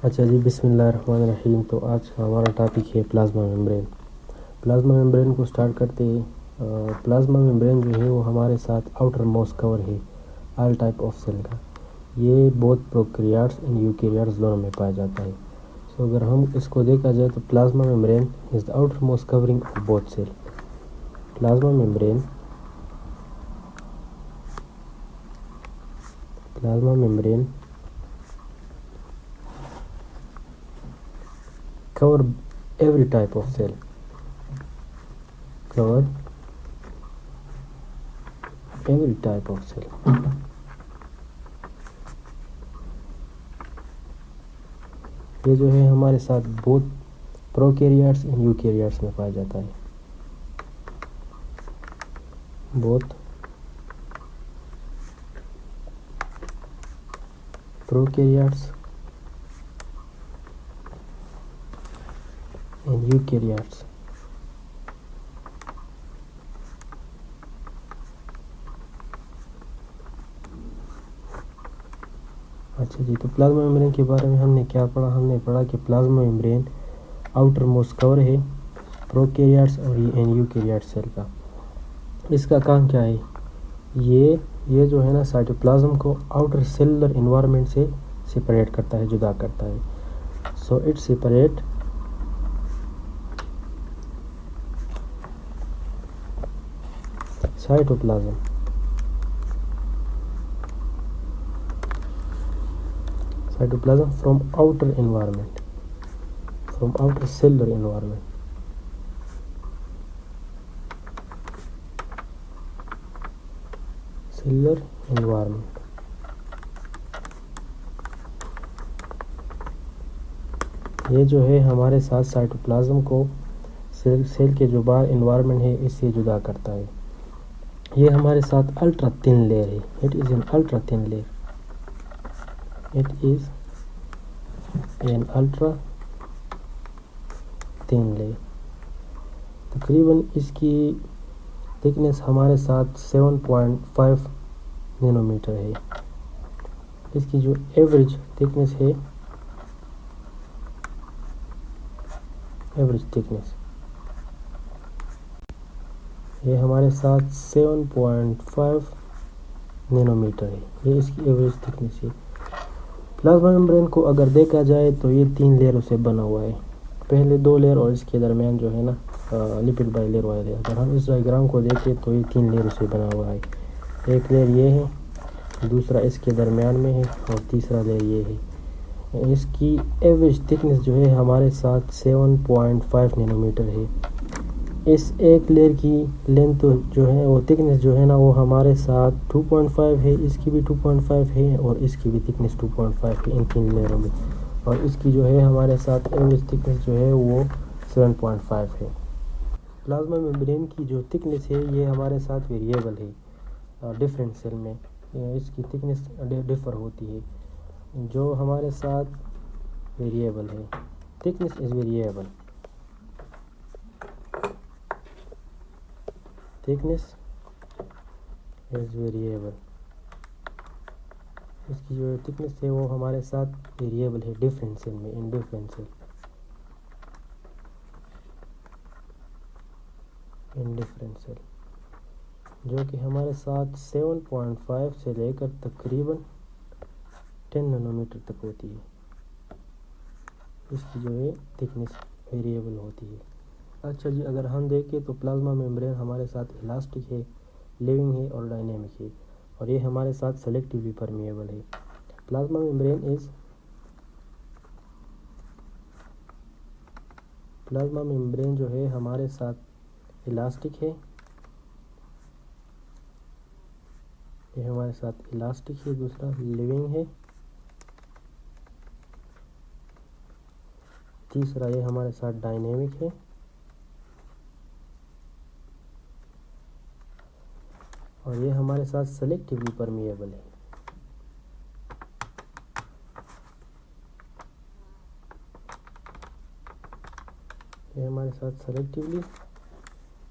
اچھا جی، بسم اللہ الرحمن الرحیم۔ تو آج کا ہمارا ٹاپک ہے پلازما ممبرین۔ پلازما ممبرین کو سٹارٹ کرتے ہیں۔ پلازما ممبرین جو ہے وہ ہمارے ساتھ آؤٹر موسٹ کور ہے آل ٹائپ آف سیل کا۔ یہ بہت پروکیریاٹس اینڈ یوکیریاٹس دونوں میں پایا جاتا ہے۔ سو اگر ہم اس کو دیکھا جائے تو plasma membrane is the outermost covering of both cell. Plasma membrane cover every type of cell. یہ جو ہے ہمارے ساتھ بہت پروکیریاٹس اینڈ یوکیریاٹس میں پایا جاتا ہے۔ بہت پروکیریاٹس اینڈ یوکیریاٹس۔ اچھا جی، تو پلازما ممبرین کے بارے میں ہم نے کیا پڑھا؟ ہم نے پڑھا کہ پلازما ممبرین آؤٹر موسٹ کور ہے پروکیریاٹس اور یوکیریاٹ سیل کا۔ اس کا کام کیا ہے؟ یہ جو ہے نا سائٹوپلازم کو آؤٹر سیلولر انوائرمنٹ سے سپریٹ کرتا ہے، جدا کرتا ہے۔ So it separate cytoplasm from outer environment, from outer cellular environment. یہ جو ہے ہمارے ساتھ سائٹوپلازم کو سیل کے جو باہر انوائرمنٹ ہے اس سے جدا کرتا ہے۔ یہ ہمارے ساتھ الٹرا تھن لیئر ہے۔ It is an ultra thin layer. تقریباً اس کی تھکنیس ہمارے ساتھ 7.5 نینو میٹر ہے۔ اس کی جو ایوریج تھکنیس ہے، یہ ہمارے ساتھ 7.5 نینو میٹر ہے۔ یہ اس کی ایوریج تھکنیس ہے۔ پلازما ممبرین کو اگر دیکھا جائے تو یہ 3 لیئروں سے بنا ہوا ہے۔ پہلے 2 لیئر اور اس کے درمیان جو ہے نا لپڈ بائی لیئر والا ہے۔ اگر ہم اس ڈائیگرام کو دیکھیں تو یہ 3 لیئروں سے بنا ہوا ہے۔ ایک لیئر یہ ہے، دوسرا اس کے درمیان میں ہے اور تیسرا لیئر یہ ہے۔ اس کی ایوریج تھکنیس جو ہے ہمارے ساتھ 7.5 نینو میٹر ہے۔ اس ایک لیئر کی لینتھ جو ہے وہ تھکنیس جو ہے نا وہ ہمارے ساتھ 2.5 ہے، اس کی بھی 2.5 ہے اور اس کی بھی تھکنیس 2.5 ہے ان 3 لیئروں میں، اور اس کی جو ہے ہمارے ساتھ ایوریج تھکنیس جو ہے وہ 7.5 ہے۔ پلازما ممبرین کی جو تھکنیس ہے یہ ہمارے ساتھ ویریبل ہے، ڈفرینٹ سیل میں اس کی تھکنیس ڈفر ہوتی ہے۔ جو ہمارے ساتھ ویریبل ہے، تھکنیس از ویریبل، اس کی جو تھکنیس ہے وہ ہمارے ساتھ ویریبل ہے ڈفرینٹ سیل میں، ان ڈفرینٹ سیل، جو کہ ہمارے ساتھ 7.5 سے لے کر تقریباً 10 نینو میٹر تک ہوتی ہے۔ اس کی جو ہے تھکنیس ویریبل ہوتی ہے۔ اچھا جی، اگر ہم دیکھیں تو پلازما ممبرین ہمارے ساتھ الاسٹک ہے، لیونگ ہے اور ڈائنامک ہے، اور یہ ہمارے ساتھ سلیکٹیولی پرمیبل ہے۔ پلازما ممبرین جو ہے ہمارے ساتھ الاسٹک ہے، یہ ہمارے ساتھ الاسٹک ہے، دوسرا لیونگ ہے، تیسرا یہ ہمارے ساتھ ڈائنامک ہے، اور یہ ہمارے ساتھ سلیکٹیولی پرمیبل ہے۔ یہ ہمارے ساتھ سلیکٹیولی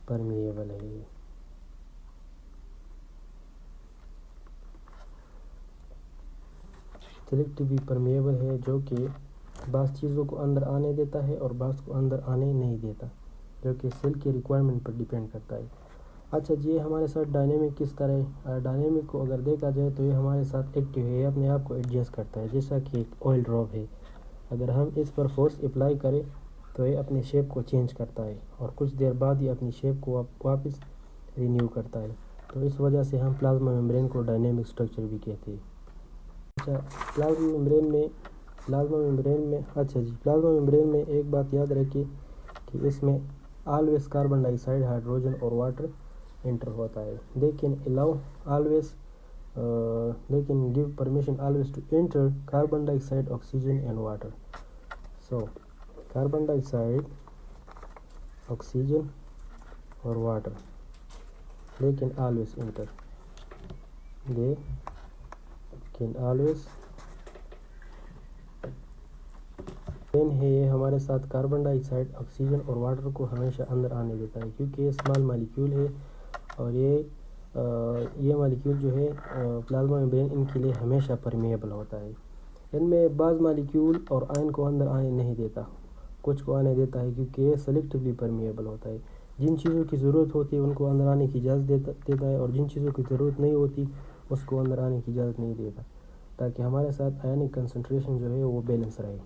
پرمیبل ہے۔ سلیکٹیولی پرمیبل ہے جو کہ بعض چیزوں کو اندر آنے دیتا ہے اور بعض کو اندر آنے نہیں دیتا، جو کہ سیل کی ریکوائرمنٹ پر ڈیپینڈ کرتا ہے۔ اچھا جی، یہ ہمارے ساتھ ڈائنامک کس طرح ہے؟ ڈائنامک کو اگر دیکھا جائے تو یہ ہمارے ساتھ ایکٹیو ہے، یہ اپنے آپ کو ایڈجسٹ کرتا ہے، جیسا کہ ایک آئل ڈراپ ہے۔ اگر ہم اس پر فورس اپلائی کریں تو یہ اپنی شیپ کو چینج کرتا ہے اور کچھ دیر بعد یہ اپنی شیپ کو واپس رینیو کرتا ہے، تو اس وجہ سے ہم پلازما ممبرین کو ڈائنامک اسٹرکچر بھی کہتے ہیں۔ اچھا پلازما ممبرین میں ایک بات یاد رکھیے کہ اس میں آلویز کاربن ڈائی آکسائڈ، ہائیڈروجن اور واٹر انٹر ہوتا ہے، لیکن give permission always to enter carbon dioxide, oxygen and water. So carbon dioxide, oxygen or water, they can always enter. They can always ہے، یہ ہمارے ساتھ کاربن ڈائی آکسائڈ، آکسیجن اور water کو ہمیشہ اندر آنے دیتا ہے، کیونکہ یہ اسمال مالیکیول ہے اور یہ مالیکیول جو ہے پلازما ممبرین ان کے لیے ہمیشہ پرمیبل ہوتا ہے۔ ان میں بعض مالیکیول اور آئن کو اندر آنے نہیں دیتا، کچھ کو آنے دیتا ہے، کیونکہ یہ سلیکٹیولی پرمیبل ہوتا ہے۔ جن چیزوں کی ضرورت ہوتی ہے ان کو اندر آنے کی اجازت دیتا ہے، اور جن چیزوں کی ضرورت نہیں ہوتی اس کو اندر آنے کی اجازت نہیں دیتا، تاکہ ہمارے ساتھ آئنک کنسنٹریشن جو ہے وہ بیلنس رہے۔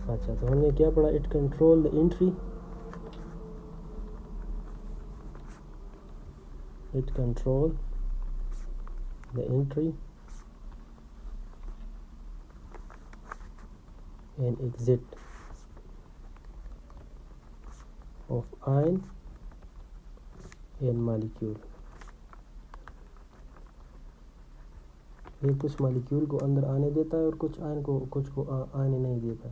اچھا تو ہم نے کیا پڑھا؟ It control the entry, and exit of ion and molecule۔ یہ کچھ مالیکیول کو اندر آنے دیتا ہے اور کچھ کو آنے نہیں دیتا،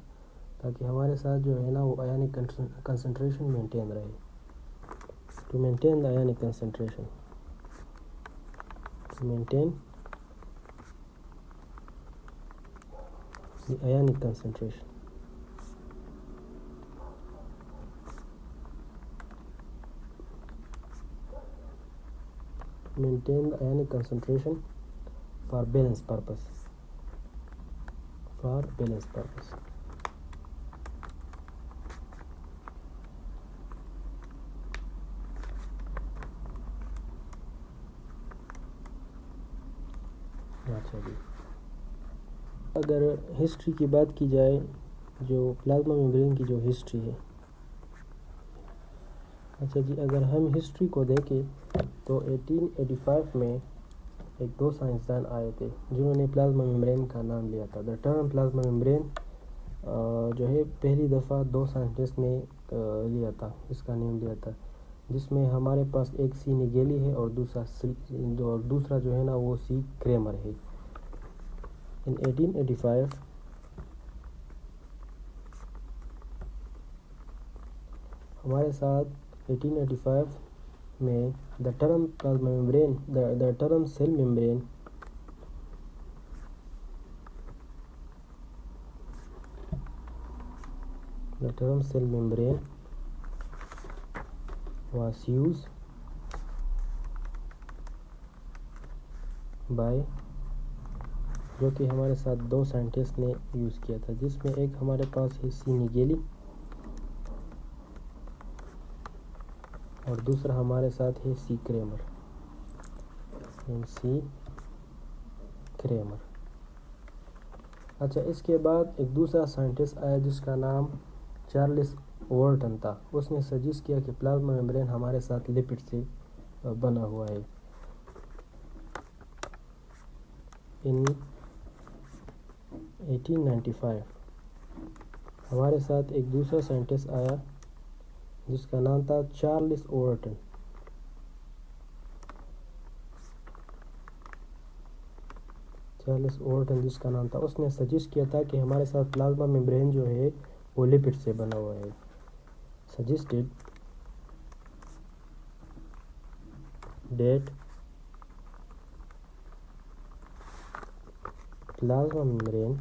تاکہ ہمارے ساتھ جو ہے نا وہ آیونک کنسنٹریشن مینٹین رہے۔ To maintain the ionic concentration, the ionic concentration. Maintain the ionic concentration for balance purpose. اچھا جی، اگر ہسٹری کی بات کی جائے، جو پلازما ممبرین کی جو ہسٹری ہے، اچھا جی اگر ہم ہسٹری کو دیکھیں تو 1885 میں ایک دو سائنسدان آئے تھے جنہوں نے پلازما ممبرین کا نام لیا تھا۔ دا ٹرم پلازما ممبرین جو ہے پہلی دفعہ دو سائنٹسٹ نے لیا تھا، اس کا نیم لیا تھا، جس میں ہمارے پاس ایک سی نیگیلی ہے اور دوسرا جو ہے نا وہ سی کریمر ہے۔ In 1885 ہمارے ساتھ 1885 میں the term plasma membrane, the term cell membrane was used by، جو کہ ہمارے ساتھ دو سائنٹسٹ نے یوز کیا تھا، جس میں ایک ہمارے پاس ہے سی نیگیلی اور دوسرا ہمارے ساتھ ہے سی کریمر۔ اچھا اس کے بعد ایک دوسرا سائنٹسٹ آیا جس کا نام چارلس وارٹن تھا، اس نے سجیسٹ کیا کہ پلازما ممبرین ہمارے ساتھ لپڈ سے بنا ہوا ہے۔ ان 1895 ہمارے ساتھ ایک دوسرا سائنٹسٹ آیا جس کا نام تھا چارلس وارٹن۔ جس کا نام تھا، اس نے سجیسٹ کیا تھا کہ ہمارے ساتھ پلازما ممبرین جو ہے وہ لپڈ سے بنا ہوا ہے۔ Suggested that plasma membrane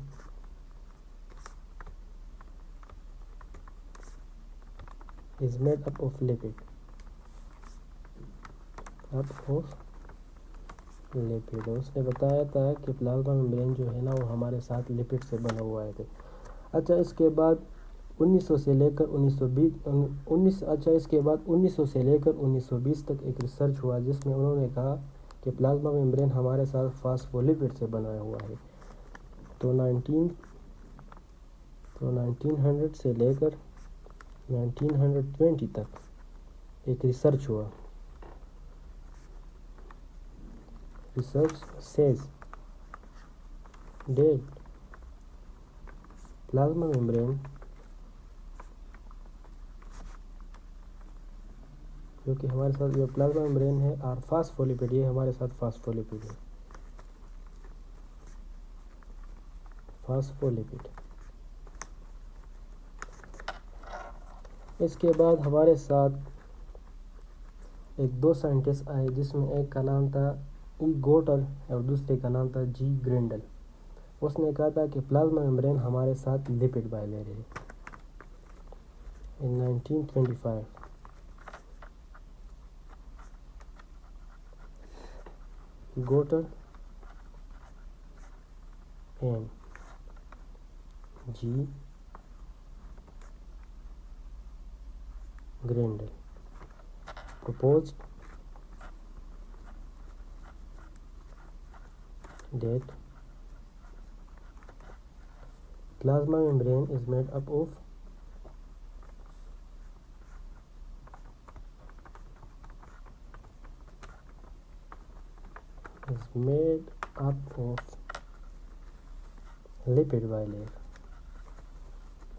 is made up of lipid. اس نے بتایا تھا کہ پلازما ممبرین جو ہے نا وہ ہمارے ساتھ لپڈ سے بنا ہوا ہے. اچھا اس کے بعد 1900 سے لے کر 1920 تک ایک ریسرچ ہوا جس میں انہوں نے کہا کہ پلازما ممبرین ہمارے ساتھ فاسفولپڈ سے بنا ہوا ہے. تو 1900 سے لے کر 1920 تک ایک ریسرچ ہوا. Research says that plasma membrane جو کہ ہمارے ساتھ جو پلازما ممبرین ہے اور فاسفولپڈ یہ ہمارے ساتھ فاسفولپڈ ہے. فاسفولپڈ. اس کے بعد ہمارے ساتھ ایک دو سائنٹسٹ آئے جس میں ایک کا نام تھا ای گوٹر اور دوسرے کا نام تھا جی گرینڈل. اس نے کہا تھا کہ پلازما ممبرین ہمارے ساتھ لپڈ بائلر ہے. in 1925 Gorter and G Grendel proposed that plasma membrane is made up of lipid bilayer.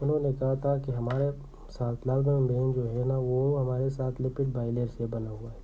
انہوں نے کہا تھا کہ ہمارے ساتھ پلازما ممبرین جو ہے نا وہ ہمارے ساتھ لپڈ بائلر سے بنا ہوا ہے.